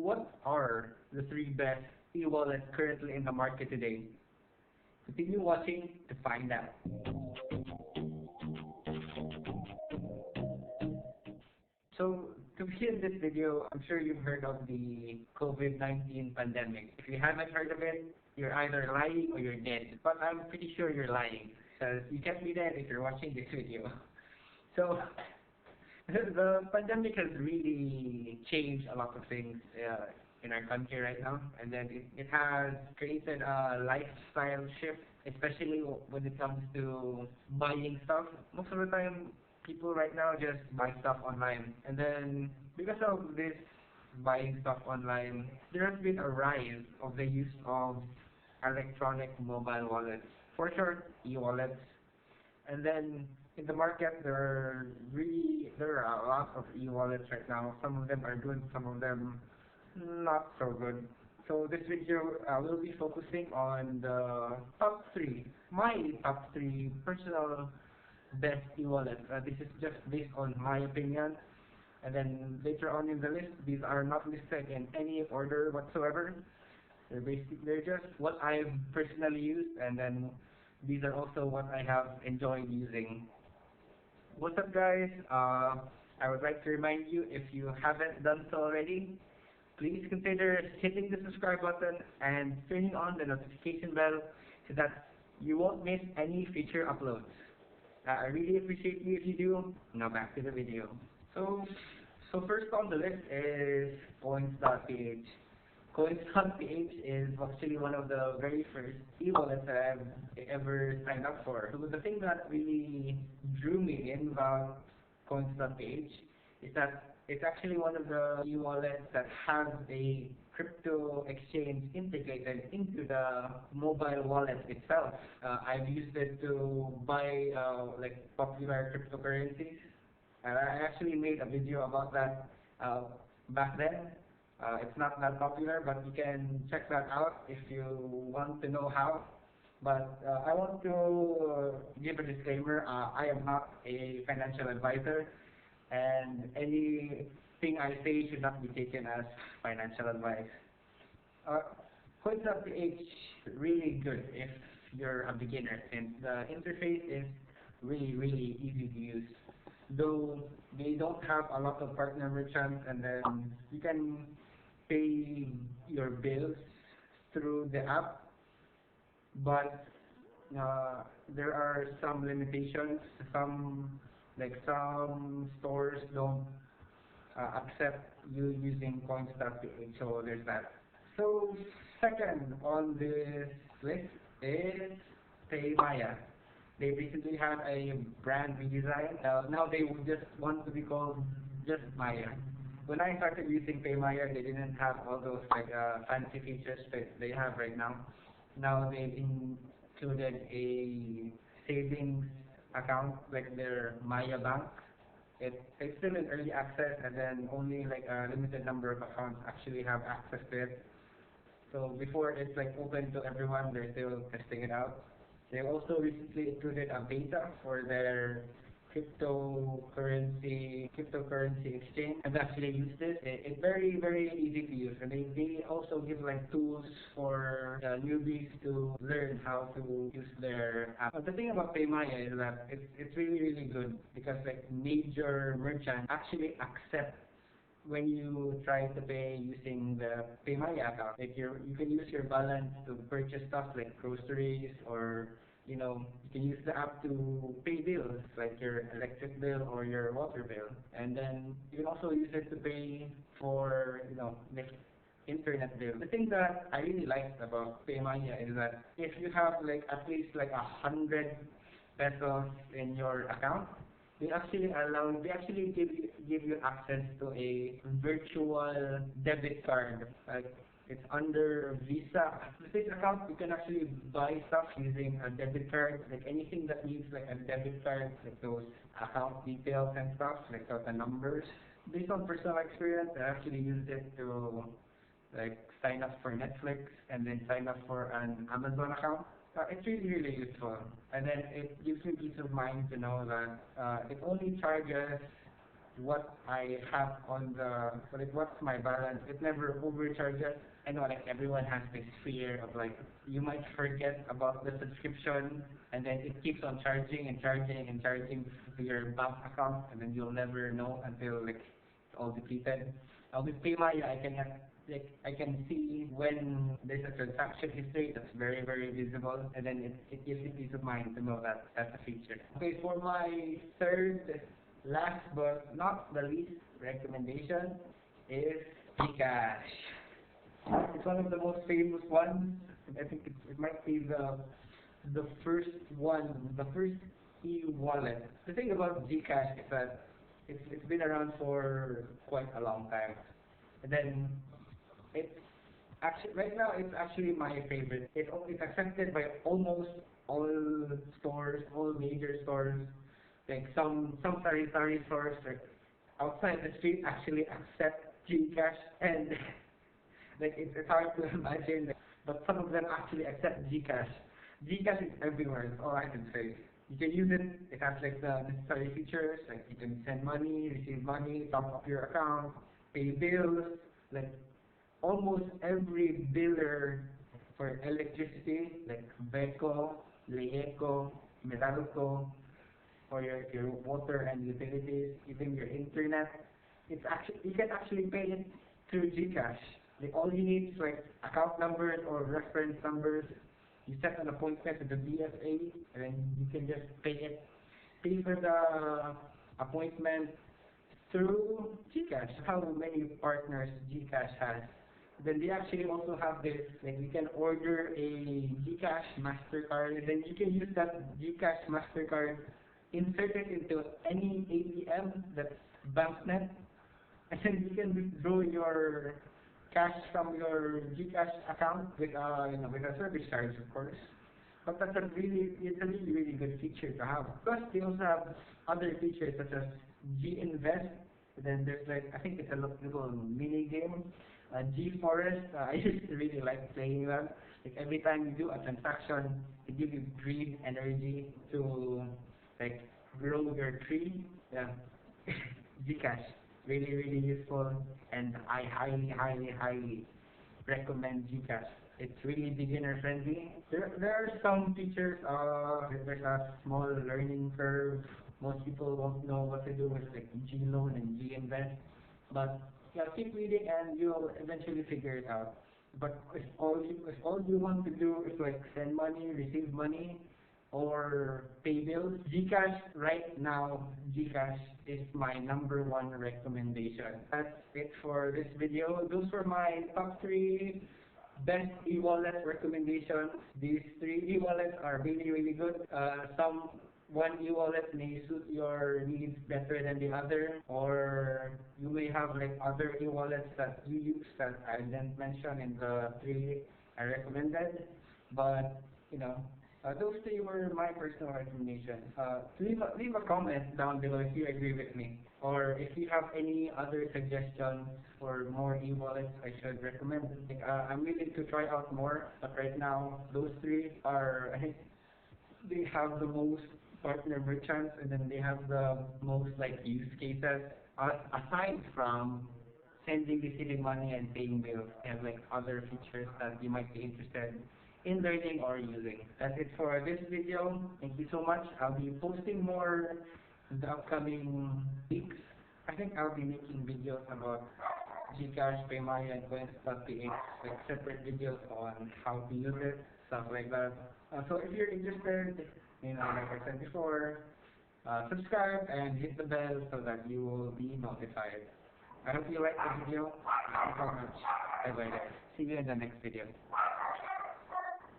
what are the three best e-wallets currently in the market today? Continue watching to find out. So, to begin this video, I'm sure you've heard of the COVID-19 pandemic. If you haven't heard of it, you're either lying or you're dead. But I'm pretty sure you're lying, because you can't be dead if you're watching this video. So, the pandemic has really changed a lot of things in our country right now, and then it has created a lifestyle shift, especially when it comes to buying stuff. Most of the time, people right now just buy stuff online, and then because of this buying stuff online, there has been a rise of the use of electronic mobile wallets, for short, e-wallets. And then in the market, there are a lot of e-wallets right now. Some of them are good, some of them not so good. So this video will be focusing on the top three, my top three personal best e-wallets. This is just based on my opinion. And then later on in the list, these are not listed in any order whatsoever. They're just what I've personally used, and then these are also what I have enjoyed using. What's up, guys? I would like to remind you, if you haven't done so already, please consider hitting the subscribe button and turning on the notification bell so that you won't miss any future uploads. I really appreciate you if you do. Now back to the video. So first on the list is coins.ph. Coins.ph is actually one of the very first e-wallets that I've ever signed up for. So the thing that really drew me in about coins.ph is that it's actually one of the e-wallets that has a crypto exchange integrated into the mobile wallet itself. I've used it to buy like popular cryptocurrencies. I actually made a video about that back then. It's not that popular, but you can check that out if you want to know how. But I want to give a disclaimer. I am not a financial advisor, and anything I say should not be taken as financial advice. Coins.ph really good if you're a beginner, since the interface is really easy to use. Though they don't have a lot of partner merchants, and then you can pay your bills through the app, but there are some limitations. Some stores don't accept you using coins.ph, so there's that. So second on this list is paymaya. They recently had a brand redesign. Now they would just want to be called just Maya. When I started using paymaya, they didn't have all those fancy features that they have right now. Now they've included a savings account, like their Maya Bank. It's still in early access, and then only like a limited number of accounts actually have access to it. So before it's like open to everyone, they're still testing it out. They also recently included a beta for their cryptocurrency exchange. I've actually used it. It's very easy to use, and they also give like tools for newbies to learn how to use their app. The thing about paymaya is that it's really good, because like major merchants actually accept when you try to pay using the paymaya account. Like you can use your balance to purchase stuff like groceries, or you can use the app to pay bills like your electric bill or your water bill. And then you can also use it to pay for like internet bill. The thing that I really liked about paymaya is that if you have like at least like 100 pesos in your account, they actually give you access to a virtual debit card. Like it's under Visa. With this account, you can actually buy stuff using a debit card. Like anything that needs like a debit card, like those account details and stuff, like the numbers. Based on personal experience, I actually used it to like sign up for Netflix and then sign up for an Amazon account. It's really useful, and then it gives me peace of mind to know that it only charges what I have on the, like, what's my balance. It never overcharges. I know, like, everyone has this fear of, like, you might forget about the subscription, and then it keeps on charging and charging and charging to your bank account, and then you'll never know until, like, it's all depleted. With paymaya, I can see when there's a transaction history that's very, very visible, and then it gives you peace of mind to know that that's a feature. Okay, for my third, last but not the least recommendation is Gcash. It's one of the most famous ones. I think it might be the first one, the first e-wallet. The thing about Gcash is that it's been around for quite a long time. And then it's actually right now it's actually my favorite. It's accepted by almost all stores, all major stores. Like some tari stores, like outside the street, actually accept Gcash, and like it's hard to imagine, but some of them actually accept Gcash. Gcash is everywhere. That's all I can say. You can use it. It has like the necessary features, like you can send money, receive money, top up your account, pay bills, like almost every biller for electricity, like Beco, Leeco, Meralco, for your water and utilities, even your internet. It's actually you can actually pay it through Gcash. Like all you need is like account numbers or reference numbers. You set an appointment with the BSA, and then you can just pay for the appointment through Gcash. How many partners Gcash has? Then they actually also have this, like you can order a Gcash MasterCard, and then you can use that Gcash MasterCard, insert it into any ATM that's BankNet, and then you can withdraw your cash from your Gcash account with with a service charge, of course. But it's a really, really good feature to have. Plus, they also have other features such as G Invest. Then there's like I think it's a little mini game, G Forest. I used to really like playing that. Like every time you do a transaction, it gives you green energy to like grow your tree. Yeah, Gcash, really, really useful, and I highly, highly, highly recommend Gcash. It's really beginner friendly. There are some features. There's a small learning curve. Most people won't know what to do with like G loan and G invest, but yeah, keep reading and you'll eventually figure it out. But if all you want to do is like send money, receive money, or pay bills, Gcash right now, Gcash is my number one recommendation. That's it for this video. Those were my top three best e-wallet recommendations. These three e-wallets are really, really good. Some one e-wallet may suit your needs better than the other, or you may have like other e-wallets that you use that I didn't mention in the three I recommended. But you know, those three were my personal recommendations. Leave a comment down below if you agree with me, or if you have any other suggestions for more e-wallets I should recommend. Like, I'm willing to try out more, but right now those three are, I think, they have the most partner merchants, and then they have the most like use cases. Aside from sending, receiving money, and paying bills, they have like other features that you might be interested in learning or using. That's it for this video. Thank you so much. I'll be posting more in the upcoming weeks. I think I'll be making videos about Gcash, paymaya, and coins.ph, like separate videos on how to use it, stuff like that. So if you're interested, like I said before, subscribe and hit the bell so that you will be notified. I hope you liked the video. Thank you so much. Bye bye guys. See you in the next video.